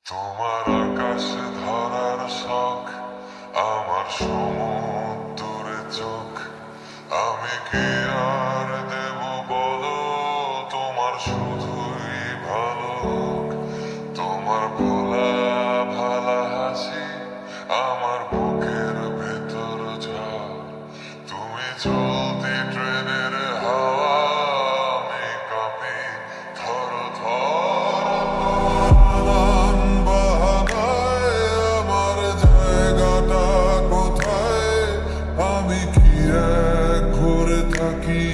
তোমার আকাশে ধরার শখ, আমার সমুদ্রে চোখ। আমি কি আর দেব বলো, তোমার শুধুই ভালো হোক। তোমার ভোলা ভালা হাসি আমার বুকের ভেতর ঝড়। তুমি চলতি ট্রেনের হাওয়া, আমি কাঁপি থর থর। আমার জায়গাটা কোথায়? আমি কি এক ঘুরে থাকি?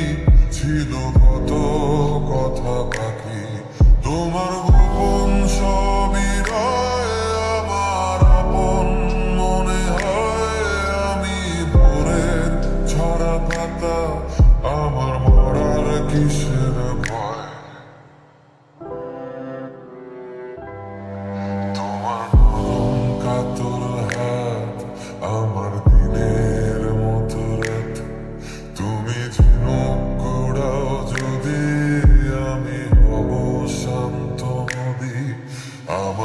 ছিল কত কথা বাকি। তোমার গোপন সবই রয়, আমার আপন মনে হয়। আমি ভোরের ছড়া পাতা, আমার মরার কিসের ভয়? তোমার নরম কাতর হাত, আমার দিনের মতো রাত। তুমি ঝিনুক কুড়াও যদি, আমি হব শান্ত নদী। আমার